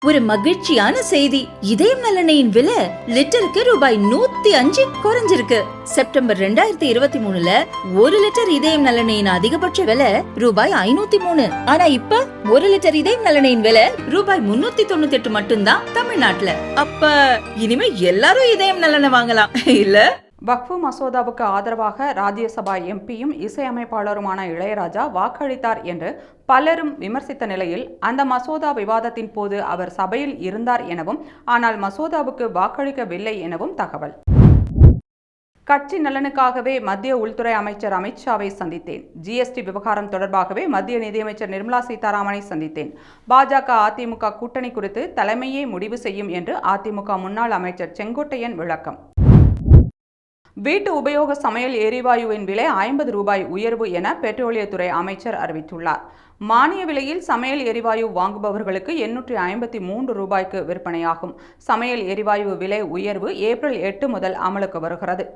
ஒரு மகிழ்ச்சியான செய்தி. இதயம் நல்லெண்ணெயின் விலை லிட்டருக்கு ரூபாய் 105 குறைஞ்சிருக்கு. செப்டம்பர் 2023ல 1 லிட்டர் இதயம் நல்லெண்ணெயின் அதிகபட்ச விலை ரூபாய் 503. ஆனா இப்ப 1 லிட்டர் இதயம் நல்லெண்ணெயின் விலை ரூபாய் 398 மட்டும்தான் தமிழ்நாட்டுல. அப்ப இனிமே எல்லாரும் இதயம் நல்லெண்ணெய் வாங்கலாம் இல்ல? வக்ஃபு மசோதாவுக்கு ஆதரவாக ராஜ்யசபா எம்பியும் இசையமைப்பாளருமான இளையராஜா வாக்களித்தார் என்று பலரும் விமர்சித்த நிலையில் அந்த மசோதா விவாதத்தின் போது அவர் சபையில் இருந்தார் எனவும் ஆனால் மசோதாவுக்கு வாக்களிக்கவில்லை எனவும் தகவல். கட்சி நலனுக்காகவே மத்திய உள்துறை அமைச்சர் அமித்ஷாவை சந்தித்தேன். ஜிஎஸ்டி விவகாரம் தொடர்பாகவே மத்திய நிதியமைச்சர் நிர்மலா சீதாராமனை சந்தித்தேன். பாஜக அதிமுக கூட்டணி குறித்து தலைமையே முடிவு செய்யும் என்று அதிமுக முன்னாள் அமைச்சர் செங்கோட்டையன் விளக்கம். வீட்டு உபயோக சமையல் எரிவாயுவின் விலை 50 ரூபாய் உயர்வு என பெட்ரோலியத்துறை அமைச்சர் அறிவித்துள்ளார். மானிய விலையில் சமையல் எரிவாயு வாங்குபவர்களுக்கு 853 ரூபாய்க்கு விற்பனையாகும். சமையல் எரிவாயு விலை உயர்வு ஏப்ரல் 8 முதல் அமலுக்கு வருகிறது.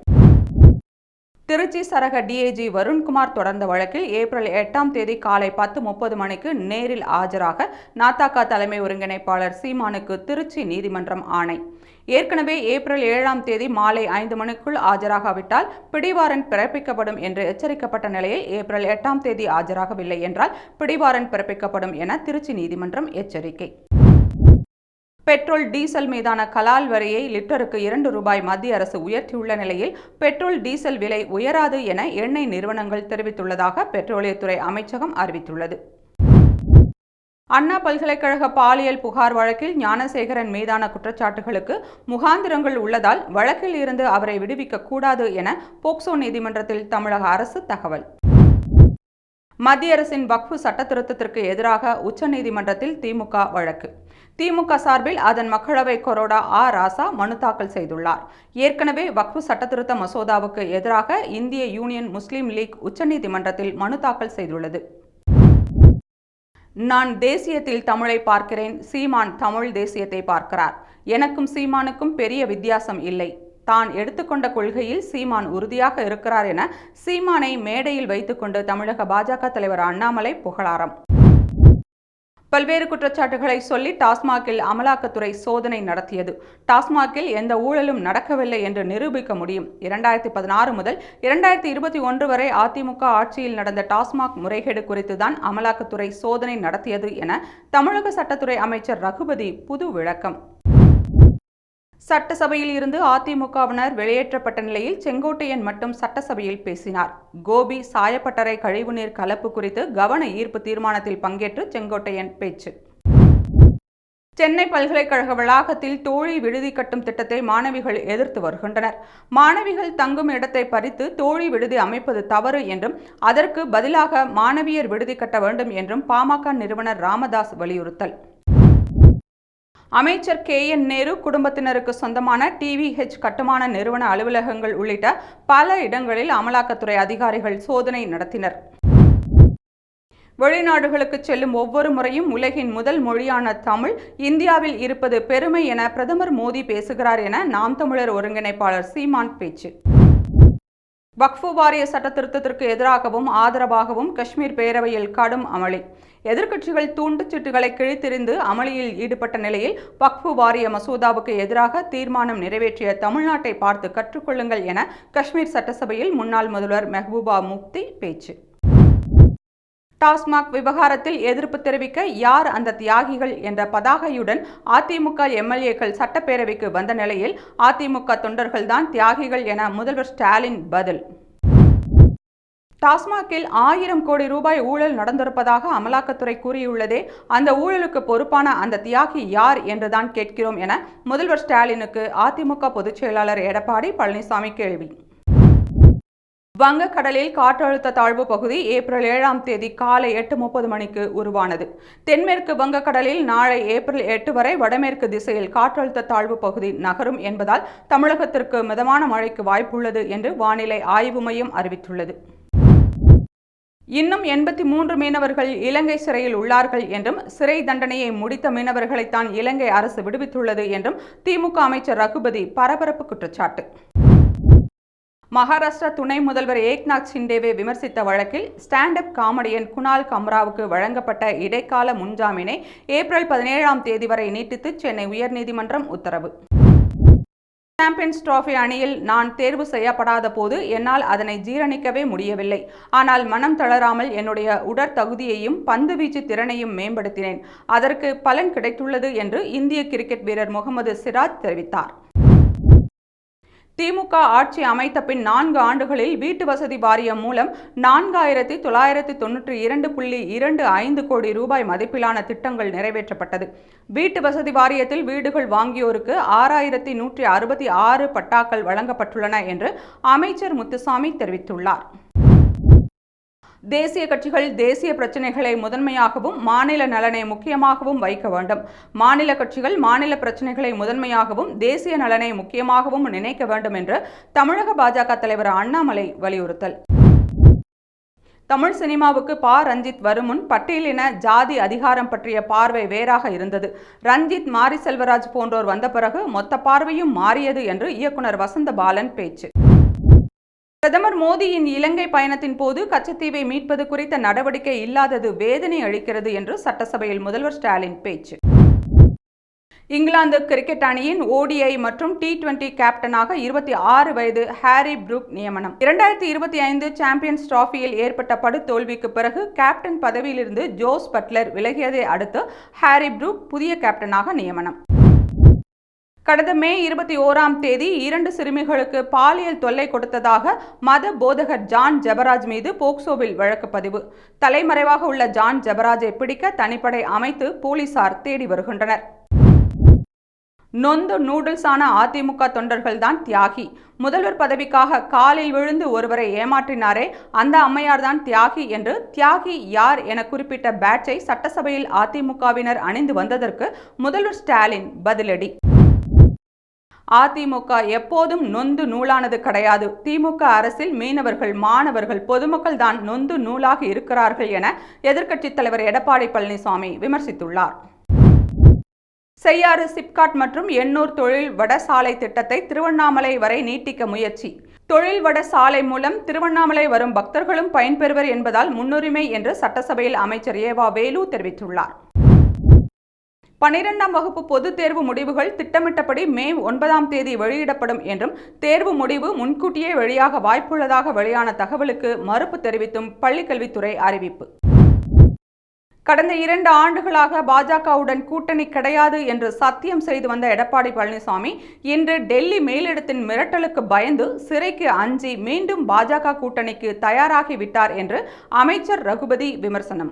திருச்சி சரக டிஐஜி வருண்குமார் தொடர்ந்த வழக்கில் ஏப்ரல் 8ஆம் தேதி காலை 10:30 மணிக்கு நேரில் ஆஜராக நாதக தலைமை ஒருங்கிணைப்பாளர் சீமானுக்கு திருச்சி நீதிமன்றம் ஆணை. ஏற்கனவே ஏப்ரல் 7ஆம் தேதி மாலை 5 மணிக்குள் ஆஜராகாவிட்டால் பிடிவாரண்ட் பிறப்பிக்கப்படும் என்று எச்சரிக்கப்பட்ட நிலையில் ஏப்ரல் 8ஆம் தேதி ஆஜராகவில்லை என்றால் பிடிவாரண்ட் பிறப்பிக்கப்படும் என திருச்சி நீதிமன்றம் எச்சரிக்கை. பெட்ரோல் டீசல் மீதான கலால் வரியை லிட்டருக்கு 2 ரூபாய் மத்திய அரசு உயர்த்தியுள்ள நிலையில் பெட்ரோல் டீசல் விலை உயராது என எண்ணெய் நிறுவனங்கள் தெரிவித்துள்ளதாக பெட்ரோலியத்துறை அமைச்சகம் அறிவித்துள்ளது. அண்ணா பல்கலைக்கழக பாலியல் புகார் வழக்கில் ஞானசேகரன் மீதான குற்றச்சாட்டுகளுக்கு முகாந்திரங்கள் உள்ளதால் வழக்கில் இருந்து அவரை விடுவிக்க கூடாது என போக்சோ நீதிமன்றத்தில் தமிழக அரசு தகவல். மத்திய அரசின் வக்ஃபு சட்டத்திருத்தத்திற்கு எதிராக உச்சநீதிமன்றத்தில் திமுக வழக்கு. திமுக சார்பில் அதன் மக்களவை கொறடா ராசா மனு தாக்கல் செய்துள்ளார். ஏற்கனவே வக்ஃபு சட்டத்திருத்த மசோதாவுக்கு எதிராக இந்திய யூனியன் முஸ்லீம் லீக் உச்சநீதிமன்றத்தில் மனு தாக்கல் செய்துள்ளது. நான் தேசியத்தில் தமிழை பார்க்கிறேன், சீமான் தமிழ் தேசியத்தை பார்க்கிறார். எனக்கும் சீமானுக்கும் பெரிய வித்தியாசம் இல்லை. தான் எடுத்துக்கொண்ட கொள்கையில் சீமான் உறுதியாக இருக்கிறார் என சீமானை மேடையில் வைத்துக்கொண்டு தமிழக பாஜக தலைவர் அண்ணாமலை புகழாரம். பல்வேறு குற்றச்சாட்டுகளை சொல்லி டாஸ்மாகில் அமலாக்கத்துறை சோதனை நடத்தியது. டாஸ்மாகில் எந்த ஊழலும் நடக்கவில்லை என்று நிரூபிக்க முடியும். 2016 முதல் 2021 வரை அதிமுக ஆட்சியில் நடந்த டாஸ்மாக் முறைகேடு குறித்துதான் அமலாக்கத்துறை சோதனை நடத்தியது என தமிழக சட்டத்துறை அமைச்சர் ரகுபதி புது விளக்கம். சட்டசபையில் இருந்து அதிமுகவினர் வெளியேற்றப்பட்ட நிலையில் செங்கோட்டையன் மட்டும் சட்டசபையில் பேசினார். கோபி சாயப்பட்டறை கழிவுநீர் கலப்பு குறித்து கவன ஈர்ப்பு தீர்மானத்தில் பங்கேற்று செங்கோட்டையன் பேச்சு. சென்னை பல்கலைக்கழக வளாகத்தில் தோழி விடுதி கட்டும் திட்டத்தை மாணவிகள் எதிர்த்து வருகின்றனர். மாணவிகள் தங்கும் இடத்தை பறித்து தோழி விடுதி அமைப்பது தவறு என்றும் அதற்கு பதிலாக மாணவியர் விடுதி கட்ட வேண்டும் என்றும் பாமக நிறுவனர் ராமதாஸ் வலியுறுத்தல். அமைச்சர் KN நேரு குடும்பத்தினருக்கு சொந்தமான TVH கட்டுமான நிறுவன அலுவலகங்கள் உள்ளிட்ட பல இடங்களில் அமலாக்கத்துறை அதிகாரிகள் சோதனை நடத்தினர். வெளிநாடுகளுக்கு செல்லும் ஒவ்வொரு முறையும் உலகின் முதல் மொழியான தமிழ் இந்தியாவில் இருப்பது பெருமை என பிரதமர் மோடி பேசுகிறார் என நாம் தமிழர் ஒருங்கிணைப்பாளர் சீமான் பேச்சு. வக்ஃபு வாரிய சட்டத்திருத்தத்திற்கு எதிராகவும் ஆதரவாகவும் காஷ்மீர் பேரவையில் கடும் அமளி. எதிர்க்கட்சிகள் துண்டுச்சீட்டுகளை கிழித்தெறிந்து அமளியில் ஈடுபட்ட நிலையில் வக்ஃபு வாரிய மசோதாவுக்கு எதிராக தீர்மானம் நிறைவேற்றிய தமிழ்நாட்டை பார்த்து கற்றுக்கொள்ளுங்கள் என காஷ்மீர் சட்டசபையில் முன்னாள் முதல்வர் மெஹபூபா முஃப்தி பேச்சு. டாஸ்மாக் விவகாரத்தில் எதிர்ப்பு தெரிவிக்க யார் அந்த தியாகிகள் என்ற பதாகையுடன் அதிமுக MLAக்கள் சட்டப்பேரவைக்கு வந்த நிலையில் அதிமுக தொண்டர்கள்தான் தியாகிகள் என முதல்வர் ஸ்டாலின் பதில். டாஸ்மாகில் 1000 கோடி ரூபாய் ஊழல் நடந்திருப்பதாக அமலாக்கத்துறை கூறியுள்ளதே, அந்த ஊழலுக்கு பொறுப்பான அந்த தியாகி யார் என்றுதான் கேட்கிறோம் என முதல்வர் ஸ்டாலினுக்கு அதிமுக பொதுச் செயலாளர் எடப்பாடி பழனிசாமி கேள்வி. வங்கக்கடலில் காற்றழுத்த தாழ்வு பகுதி ஏப்ரல் 7ஆம் தேதி காலை 8:30 மணிக்கு உருவானது. தென்மேற்கு வங்கக்கடலில் நாளை ஏப்ரல் 8 வரை வடமேற்கு திசையில் காற்றழுத்த தாழ்வு பகுதி நகரும் என்பதால் தமிழகத்திற்கு மிதமான மழைக்கு வாய்ப்புள்ளது என்று வானிலை ஆய்வு மையம் அறிவித்துள்ளது. இன்னும் 83 மீனவர்கள் இலங்கை சிறையில் உள்ளார்கள் என்றும் சிறை தண்டனையை முடித்த மீனவர்களைத்தான் இலங்கை அரசு விடுவித்துள்ளது என்றும் திமுக அமைச்சர் ரகுபதி பரபரப்பு குற்றச்சாட்டு. மகாராஷ்டிரா துணை முதல்வர் ஏக்நாத் ஷிண்டேவை விமர்சித்த வழக்கில் ஸ்டாண்ட் அப் காமெடியன் குணால் கம்ராவுக்கு வழங்கப்பட்ட இடைக்கால முன்ஜாமீனை ஏப்ரல் 17ஆம் தேதி வரை நீட்டித்து சென்னை உயர்நீதிமன்றம் உத்தரவு. சாம்பியன்ஸ் டிராபி அணியில் நான் தேர்வு செய்யப்படாத போது என்னால் அதனை ஜீரணிக்கவே முடியவில்லை. ஆனால் மனம் தளராமல் என்னுடைய உடற்தகுதியையும் பந்துவீச்சு திறனையும் மேம்படுத்தினேன். அதற்கு பலன் கிடைத்துள்ளது என்று இந்திய கிரிக்கெட் வீரர் முகமது சிராஜ் தெரிவித்தார். திமுக ஆட்சி அமைத்த பின் 4 ஆண்டுகளில் வீட்டு வசதி வாரியம் மூலம் 4992.25 கோடி ரூபாய் மதிப்பிலான திட்டங்கள் நிறைவேற்றப்பட்டது. வீட்டு வசதி வாரியத்தில் வீடுகள் வாங்கியோருக்கு 6166 பட்டாக்கள் வழங்கப்பட்டுள்ளன என்று அமைச்சர் முத்துசாமி தெரிவித்துள்ளார். தேசிய கட்சிகள் தேசிய பிரச்சினைகளை முதன்மையாகவும் மாநில நலனை முக்கியமாகவும் வைக்க வேண்டும். மாநில கட்சிகள் மாநில பிரச்சினைகளை முதன்மையாகவும் தேசிய நலனை முக்கியமாகவும் நினைக்க வேண்டும் என்று தமிழக பாஜக தலைவர் அண்ணாமலை வலியுறுத்தல். தமிழ் சினிமாவுக்கு ரஞ்சித் வருமுன் பட்டியலின ஜாதி அதிகாரம் பற்றிய பார்வை வேறாக இருந்தது. ரஞ்சித், மாரி செல்வராஜ் போன்றோர் வந்த பிறகு மொத்த பார்வையும் மாறியது என்று இயக்குனர் வசந்த பாலன் பேச்சு. பிரதமர் மோடியின் இலங்கை பயணத்தின் போது கச்சத்தீவை மீட்பது குறித்த நடவடிக்கை இல்லாதது வேதனை அளிக்கிறது என்று சட்டசபையில் முதல்வர் ஸ்டாலின் பேச்சு. இங்கிலாந்து கிரிக்கெட் அணியின் ODI மற்றும் T20 கேப்டனாக 26 வயது ஹாரி புரூக் நியமனம். 2025 சாம்பியன்ஸ் டிராபியில் ஏற்பட்ட படுதோல்விக்கு பிறகு கேப்டன் பதவியிலிருந்து ஜோஸ் பட்லர் விலகியதை அடுத்து ஹாரி புரூக் புதிய கேப்டனாக நியமனம். கடந்த மே 21ஆம் தேதி 2 சிறுமிகளுக்கு பாலியல் தொல்லை கொடுத்ததாக மத போதகர் ஜான் ஜெபராஜ் மீது போக்சோவில் வழக்கு பதிவு. தலைமறைவாக உள்ள ஜான் ஜெபராஜை பிடிக்க தனிப்படை அமைத்து போலீசார் தேடி வருகின்றனர். நொந்து நூடுல்ஸான அதிமுக தொண்டர்கள்தான் தியாகி. முதல்வர் பதவிக்காக காலில் விழுந்து ஒருவரை ஏமாற்றினாரே, அந்த அம்மையார் தான் தியாகி என்று தியாகி யார் என குறிப்பிட்ட பேட்சை சட்டசபையில் அதிமுகவினர் அணிந்து வந்ததற்கு முதல்வர் ஸ்டாலின் பதிலடி. அதிமுக எப்போதும் நொந்து நூலானது கிடையாது. திமுக அரசில் மீனவர்கள், மாணவர்கள், பொதுமக்கள் தான் நொந்து நூலாக இருக்கிறார்கள் என எதிர்க்கட்சித் தலைவர் எடப்பாடி பழனிசாமி விமர்சித்துள்ளார். செய்யாறு சிப்காட் மற்றும் எண்ணூர் தொழில் வட சாலை திட்டத்தை திருவண்ணாமலை வரை நீட்டிக்க முயற்சி. தொழில் வட சாலை மூலம் திருவண்ணாமலை வரும் பக்தர்களும் பயன்பெறுவர் என்பதால் முன்னுரிமை என்று சட்டசபையில் அமைச்சர் ஏவா வேலு தெரிவித்துள்ளார். 12ஆம் வகுப்பு பொதுத் தேர்வு முடிவுகள் திட்டமிட்டபடி மே 9ஆம் தேதி வெளியிடப்படும் என்றும் தேர்வு முடிவு முன்கூட்டியே வெளியாக வாய்ப்புள்ளதாக வெளியான தகவலுக்கு மறுப்பு தெரிவித்தும் பள்ளிக்கல்வித்துறை அறிவிப்பு. கடந்த 2 ஆண்டுகளாக பாஜகவுடன் கூட்டணி கிடையாது என்று சத்தியம் செய்து வந்த எடப்பாடி பழனிசாமி இன்று டெல்லி மேலிடத்தின் மிரட்டலுக்கு பயந்து சிறைக்கு அஞ்சி மீண்டும் பாஜக கூட்டணிக்கு தயாராகிவிட்டார் என்று அமைச்சர் ரகுபதி விமர்சனம்.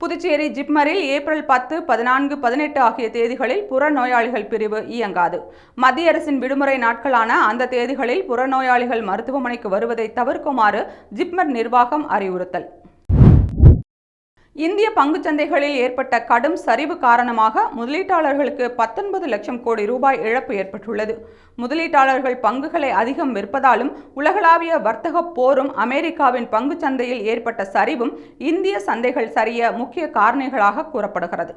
புதுச்சேரி ஜிப்மரில் ஏப்ரல் 10, 14, 18 ஆகிய தேதிகளில் புறநோயாளிகள் பிரிவு இயங்காது. மத்திய அரசின் விடுமுறை நாட்களான அந்த தேதிகளில் புறநோயாளிகள் மருத்துவமனைக்கு வருவதை தவிர்க்குமாறு ஜிப்மர் நிர்வாகம் அறிவுறுத்தல். இந்திய பங்குச்சந்தைகளில் ஏற்பட்ட கடும் சரிவு காரணமாக முதலீட்டாளர்களுக்கு 19 லட்சம் கோடி ரூபாய் இழப்பு ஏற்பட்டுள்ளது. முதலீட்டாளர்கள் பங்குகளை அதிகம் விற்பதாலும் உலகளாவிய வர்த்தக போரும் அமெரிக்காவின் பங்குச்சந்தையில் ஏற்பட்ட சரிவும் இந்திய சந்தைகள் சரிய முக்கிய காரணிகளாக கூறப்படுகிறது.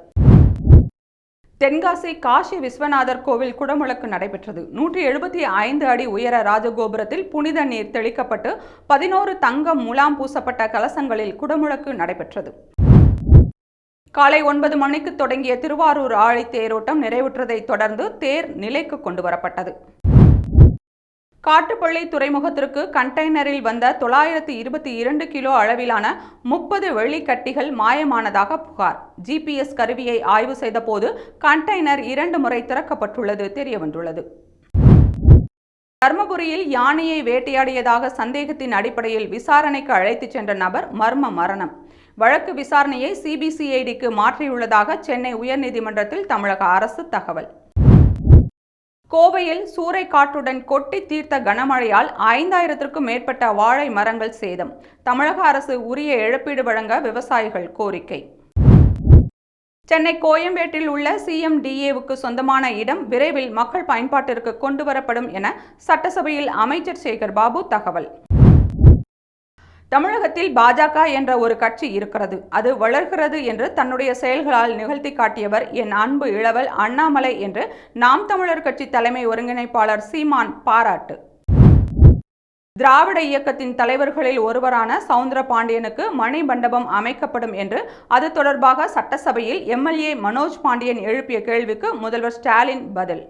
தென்காசி காசி விஸ்வநாதர் கோவில் குடமுழக்கு நடைபெற்றது. 175 அடி உயர ராஜகோபுரத்தில் புனித நீர் தெளிக்கப்பட்டு 11 தங்கம் முலாம் பூசப்பட்ட கலசங்களில் குடமுழக்கு நடைபெற்றது. காலை 9 மணிக்கு தொடங்கிய திருவாரூர் ஆழி தேரோட்டம் நிறைவுற்றதை தொடர்ந்து தேர் நிலைக்கு கொண்டு வரப்பட்டது. காட்டுப்பள்ளி துறைமுகத்திற்கு கண்டெய்னரில் வந்த 922 கிலோ அளவிலான 30 வெள்ளிக்கட்டிகள் மாயமானதாக புகார். GPS கருவியை ஆய்வு செய்த போது கண்டெய்னர் 2 முறை திறக்கப்பட்டுள்ளது தெரியவந்துள்ளது. தர்மபுரியில் யானையை வேட்டையாடியதாக சந்தேகத்தின் அடிப்படையில் விசாரணைக்கு அழைத்துச் சென்ற நபர் மர்ம மரணம். வழக்கு விசாரணையை CBCIDக்கு மாற்றியுள்ளதாக சென்னை உயர்நீதிமன்றத்தில் தமிழக அரசு தகவல். கோவையில் சூறைக்காற்றுடன் கொட்டி தீர்த்த கனமழையால் 5000த்திற்கும் மேற்பட்ட வாழை மரங்கள் சேதம். தமிழக அரசு உரிய இழப்பீடு வழங்க விவசாயிகள் கோரிக்கை. சென்னை கோயம்பேட்டில் உள்ள CMDAவுக்கு சொந்தமான இடம் விரைவில் மக்கள் பயன்பாட்டிற்கு கொண்டுவரப்படும் என சட்டசபையில் அமைச்சர் சேகர் பாபு தகவல். தமிழகத்தில் பாஜக என்ற ஒரு கட்சி இருக்கிறது, அது வளர்கிறது என்று தன்னுடைய செயல்களால் நிகழ்த்தி காட்டியவர் என் அன்பு இளவல் அண்ணாமலை என்று நாம் தமிழர் கட்சி தலைமை ஒருங்கிணைப்பாளர் சீமான் பாராட்டு. திராவிட இயக்கத்தின் தலைவர்களில் ஒருவரான சவுந்தர பாண்டியனுக்கு மணிமண்டபம் அமைக்கப்படும் என்று அது தொடர்பாக சட்டசபையில் எம்எல்ஏ மனோஜ் பாண்டியன் எழுப்பிய கேள்விக்கு முதல்வர் ஸ்டாலின் பதில்.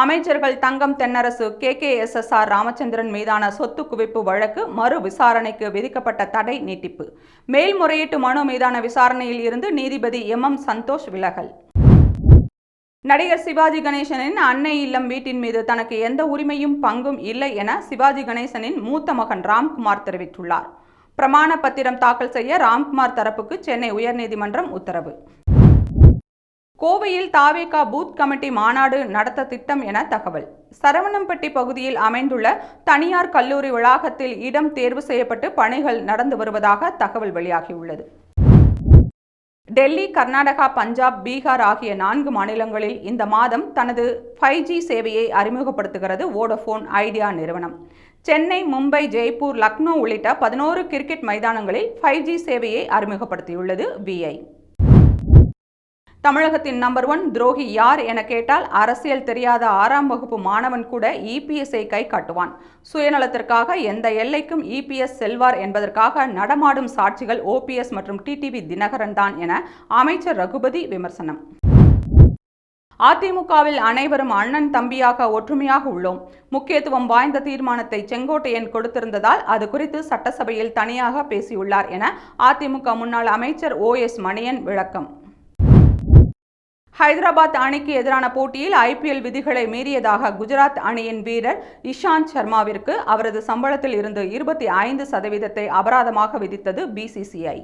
அமைச்சர்கள் தங்கம் தென்னரசு, KKSSR ராமச்சந்திரன் மீதான சொத்து குவிப்பு வழக்கு மறு விசாரணைக்கு விதிக்கப்பட்ட தடை நீட்டிப்பு. மேல்முறையீட்டு மனு மீதான விசாரணையில் இருந்து நீதிபதி MM சந்தோஷ் விலகல். நடிகர் சிவாஜி கணேசனின் அன்னை இல்லம் வீட்டின் மீது தனக்கு எந்த உரிமையும் பங்கும் இல்லை என சிவாஜி கணேசனின் மூத்த மகன் ராம்குமார் தெரிவித்துள்ளார். பிரமாண பத்திரம் தாக்கல் செய்ய ராம்குமார் தரப்புக்கு சென்னை உயர்நீதிமன்றம் உத்தரவு. கோவையில் தாவேகா பூத் கமிட்டி மாநாடு நடத்த திட்டம் என தகவல். சரவணம்பட்டி பகுதியில் அமைந்துள்ள தனியார் கல்லூரி வளாகத்தில் இடம் தேர்வு செய்யப்பட்டு பணிகள் நடந்து வருவதாக தகவல் வெளியாகியுள்ளது. டெல்லி, கர்நாடகா, பஞ்சாப், பீகார் ஆகிய 4 மாநிலங்களில் இந்த மாதம் தனது 5G சேவையை அறிமுகப்படுத்துகிறது வோடஃபோன் ஐடியா நிறுவனம். சென்னை, மும்பை, ஜெய்ப்பூர், லக்னோ உள்ளிட்ட 11 கிரிக்கெட் மைதானங்களில் 5G சேவையை அறிமுகப்படுத்தியுள்ளது VI. தமிழகத்தின் நம்பர் 1 துரோகி யார் என கேட்டால் அரசியல் தெரியாத 6ஆம் வகுப்பு மாணவன் கூட EPSஐ கை காட்டுவான். சுயநலத்திற்காக எந்த எல்லைக்கும் EPS செல்வார் என்பதற்காக நடமாடும் சாட்சிகள் OPS மற்றும் TTV தினகரன் தான் என அமைச்சர் ரகுபதி விமர்சனம். அதிமுகவில் அனைவரும் அண்ணன் தம்பியாக ஒற்றுமையாக உள்ளோம். முக்கியத்துவம் வாய்ந்த தீர்மானத்தை செங்கோட்டையன் கொடுத்திருந்ததால் அது குறித்து சட்டசபையில் தனியாக பேசியுள்ளார் என அதிமுக முன்னாள் அமைச்சர் OS மணியன் விளக்கம். ஹைதராபாத் அணிக்கு எதிரான போட்டியில் IPL விதிகளை மீறியதாக குஜராத் அணியின் வீரர் இஷாந்த் சர்மாவிற்கு அவரது சம்பளத்தில் இருந்து 25% அபராதமாக விதித்தது BCCI.